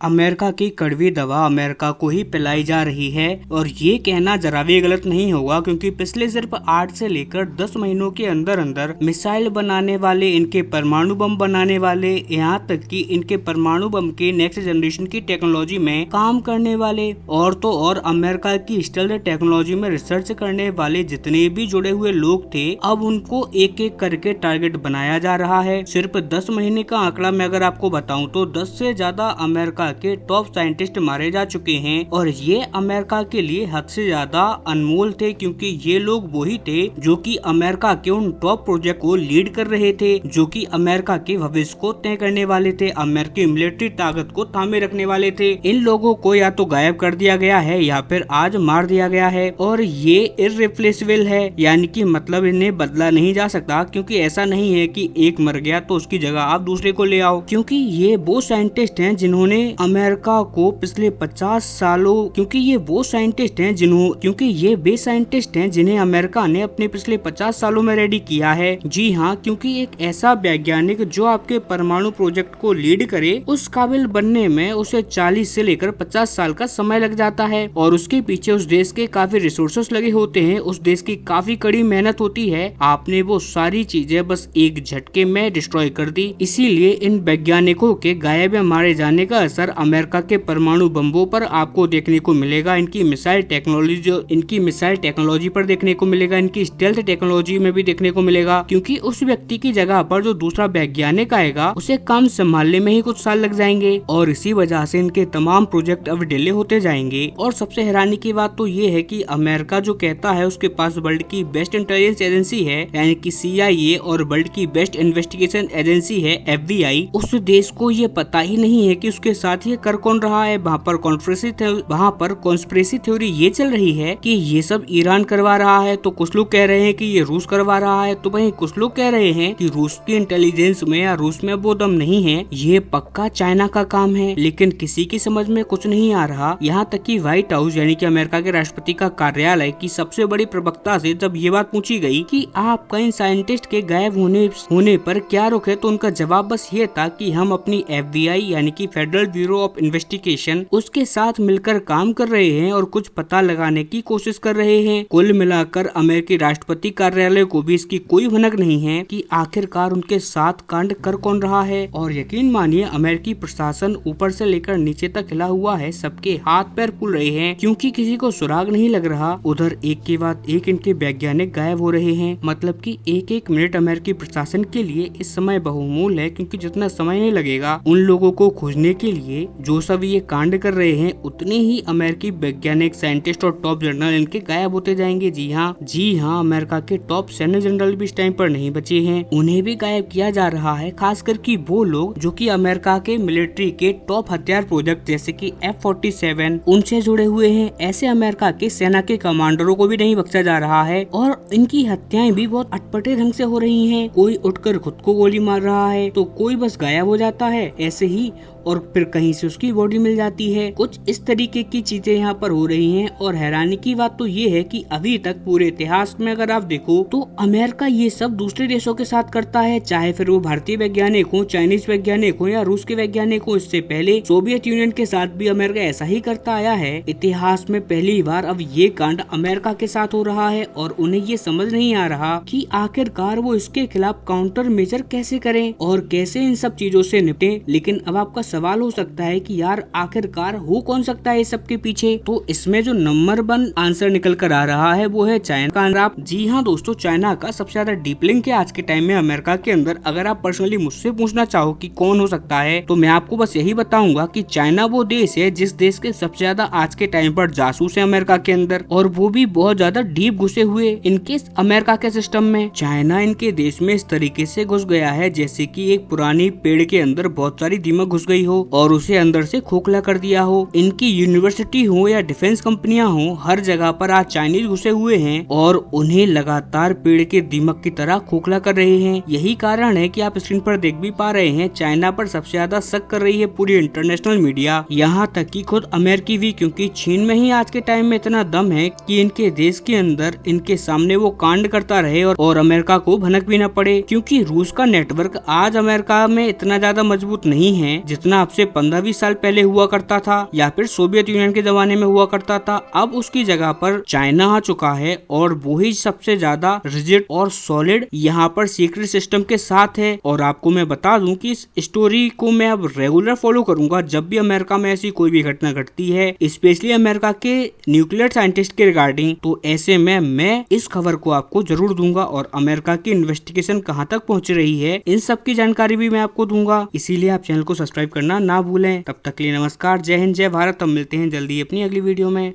America की कड़वी दवा अमेरिका को ही पिलाई जा रही है और ये कहना जरा भी गलत नहीं होगा, क्योंकि पिछले सिर्फ 8 से लेकर 10 महीनों के अंदर अंदर मिसाइल बनाने वाले, इनके परमाणु बम बनाने वाले, यहाँ तक कि इनके परमाणु बम के नेक्स्ट जनरेशन की टेक्नोलॉजी में काम करने वाले और तो और अमेरिका की स्टेल्थ टेक्नोलॉजी में रिसर्च करने वाले जितने भी जुड़े हुए लोग थे, अब उनको एक एक करके टारगेट बनाया जा रहा है। सिर्फ 10 महीने का आंकड़ा मैं अगर आपको बताऊं तो 10 से ज्यादा अमेरिका के टॉप साइंटिस्ट मारे जा चुके हैं और ये अमेरिका के लिए हद से ज्यादा अनमोल थे, क्योंकि ये लोग वही थे जो कि अमेरिका के उन टॉप प्रोजेक्ट को लीड कर रहे थे, जो कि अमेरिका के भविष्य को तय करने वाले थे, अमेरिकी मिलिट्री ताकत को थामे रखने वाले थे। इन लोगों को या तो गायब कर दिया गया है या फिर आज मार दिया गया है और ये इररिप्लेसेबल है, यानी कि मतलब इन्हें बदला नहीं जा सकता, क्योंकि ऐसा नहीं है कि एक मर गया तो उसकी जगह आप दूसरे को ले आओ, क्योंकि ये वो साइंटिस्ट हैं जिन्होंने अमेरिका को पिछले 50 सालों क्योंकि ये वे साइंटिस्ट हैं जिन्हें अमेरिका ने अपने पिछले 50 सालों में रेडी किया है। जी हाँ, क्योंकि एक ऐसा वैज्ञानिक जो आपके परमाणु प्रोजेक्ट को लीड करे, उस काबिल बनने में उसे 40 से लेकर 50 साल का समय लग जाता है और उसके पीछे उस देश के काफी रिसोर्सेस लगे होते हैं, उस देश की काफी कड़ी मेहनत होती है। आपने वो सारी चीजें बस एक झटके में डिस्ट्रॉय कर दी। इसीलिए इन वैज्ञानिकों के गायब या मारे जाने का असर अमेरिका के परमाणु बम्बों पर आपको देखने को मिलेगा, इनकी मिसाइल टेक्नोलॉजी पर देखने को मिलेगा, इनकी स्टेल्थ टेक्नोलॉजी में भी देखने को मिलेगा, क्योंकि उस व्यक्ति की जगह पर जो दूसरा वैज्ञानिक आएगा उसे काम संभालने में ही कुछ साल लग जाएंगे और इसी वजह से इनके तमाम प्रोजेक्ट अब डिले होते जाएंगे। और सबसे हैरानी की बात तो ये है कि अमेरिका जो कहता है उसके पास वर्ल्ड की बेस्ट इंटेलिजेंस एजेंसी है, यानी कि CIA, और वर्ल्ड की बेस्ट इन्वेस्टिगेशन एजेंसी है FBI, उस देश को ये पता ही नहीं है कि उसके साथ ये कर कौन रहा है। वहाँ पर कॉन्स्पिरेसी थ्योरी ये चल रही है कि ये सब ईरान करवा रहा है, तो कुछ लोग कह रहे हैं कि ये रूस करवा रहा है, तो वहीं कुछ लोग कह रहे हैं कि रूस की इंटेलिजेंस में या रूस में वो दम नहीं है, ये पक्का चाइना का काम है। लेकिन किसी की समझ में कुछ नहीं आ रहा। यहाँ तक कि व्हाइट हाउस यानी कि अमेरिका के राष्ट्रपति का कार्यालय की सबसे बड़ी प्रवक्ता से जब ये बात पूछी गई कि आपका इन साइंटिस्ट के गायब होने पर क्या रुख है, तो उनका जवाब बस ये था कि हम अपनी FBI यानी कि फेडरल ब्यूरो ऑफ इन्वेस्टिगेशन उसके साथ मिलकर काम कर रहे हैं और कुछ पता लगाने की कोशिश कर रहे हैं। कुल मिलाकर अमेरिकी राष्ट्रपति कार्यालय को भी इसकी कोई भनक नहीं है कि आखिरकार उनके साथ कांड कर कौन रहा है। और यकीन मानिए अमेरिकी प्रशासन ऊपर से लेकर नीचे तक हिला हुआ है, सबके हाथ पैर खुल रहे हैं, क्योंकि किसी को सुराग नहीं लग रहा। उधर एक के बाद एक इनके वैज्ञानिक गायब हो रहे हैं, मतलब कि एक एक मिनट अमेरिकी प्रशासन के लिए इस समय बहुमूल्य है, क्योंकि जितना समय नहीं लगेगा उन लोगों को खोजने के लिए जो सब ये कांड कर रहे हैं, उतने ही अमेरिकी वैज्ञानिक, साइंटिस्ट और टॉप जनरल इनके गायब होते जाएंगे। जी हाँ, अमेरिका के टॉप सैन्य जनरल भी इस टाइम पर नहीं बचे हैं, उन्हें भी गायब किया जा रहा है। खासकर कि वो लोग जो कि अमेरिका के मिलिट्री के टॉप हथियार प्रोजेक्ट जैसे कि F-47 उनसे जुड़े हुए हैं, ऐसे अमेरिका के सेना के कमांडरों को भी नहीं बख्शा जा रहा है और इनकी हत्याएं भी बहुत अटपटे ढंग से हो रही हैं। कोई उठकर खुद को गोली मार रहा है, तो कोई बस गायब हो जाता है ऐसे ही, और फिर कहीं से उसकी बॉडी मिल जाती है। कुछ इस तरीके की चीजें यहाँ पर हो रही हैं और हैरानी की बात तो ये है कि अभी तक पूरे इतिहास में अगर आप देखो तो अमेरिका ये सब दूसरे देशों के साथ करता है, चाहे फिर वो भारतीय वैज्ञानिक हो, चाइनीज वैज्ञानिक हो या रूस के वैज्ञानिक हो। इससे पहले सोवियत यूनियन के साथ भी अमेरिका ऐसा ही करता आया है। इतिहास में पहली बार अब ये कांड अमेरिका के साथ हो रहा है और उन्हें ये समझ नहीं आ रहा कि आखिरकार वो इसके खिलाफ काउंटर मेजर कैसे करें और कैसे इन सब चीजों से निपटे। लेकिन अब आपका सवाल हो सकता है कि यार आखिरकार हो कौन सकता है इस सब के पीछे, तो इसमें जो नंबर 1 आंसर निकल कर आ रहा है वो है चाइना का। जी हाँ दोस्तों, चाइना का सबसे ज्यादा डीप लिंक है आज के टाइम में अमेरिका के अंदर। अगर आप पर्सनली मुझसे पूछना चाहो कि कौन हो सकता है, तो मैं आपको बस यही बताऊंगा कि चाइना वो देश है जिस देश के सबसे ज्यादा आज के टाइम पर जासूस है अमेरिका के अंदर, और वो भी बहुत ज्यादा डीप घुसे हुए इनके अमेरिका के सिस्टम में। चाइना इनके देश में इस तरीके से घुस गया है जैसे कि एक पुरानी पेड़ के अंदर बहुत सारी दीमक घुस गई हो और उसे अंदर से खोखला कर दिया हो। इनकी यूनिवर्सिटी हो या डिफेंस कंपनियां हो, हर जगह पर आज चाइनीज घुसे हुए हैं और उन्हें लगातार पेड़ के दीमक की तरह खोखला कर रहे हैं। यही कारण है कि आप स्क्रीन पर देख भी पा रहे हैं, चाइना पर सबसे ज्यादा शक कर रही है पूरी इंटरनेशनल मीडिया, यहाँ तक कि खुद अमेरिकी भी, क्योंकि चीन में ही आज के टाइम में इतना दम है कि इनके देश के अंदर इनके सामने वो कांड करता रहे और अमेरिका को भनक भी न पड़े, क्योंकि रूस का नेटवर्क आज अमेरिका में इतना ज्यादा मजबूत नहीं है जितना रचना अब से 15-20 साल पहले हुआ करता था या फिर सोवियत यूनियन के जमाने में हुआ करता था, अब उसकी जगह पर चाइना आ चुका है और वो ही सबसे ज्यादा रिजिड और सॉलिड यहाँ पर सीक्रेट सिस्टम के साथ है। और आपको मैं बता दूं कि इस स्टोरी को मैं अब रेगुलर फॉलो करूंगा जब भी अमेरिका में ऐसी कोई भी घटना घटती है, स्पेशली अमेरिका के न्यूक्लियर साइंटिस्ट के रिगार्डिंग। तो ऐसे में मैं इस खबर को आपको जरूर दूंगा और अमेरिका की इन्वेस्टिगेशन कहां तक पहुंच रही है इन सब की जानकारी भी मैं आपको दूंगा। इसीलिए आप चैनल को सब्सक्राइब करना ना भूलें। तब तक के लिए नमस्कार, जय हिंद, जय भारत। अब मिलते हैं जल्दी अपनी अगली वीडियो में।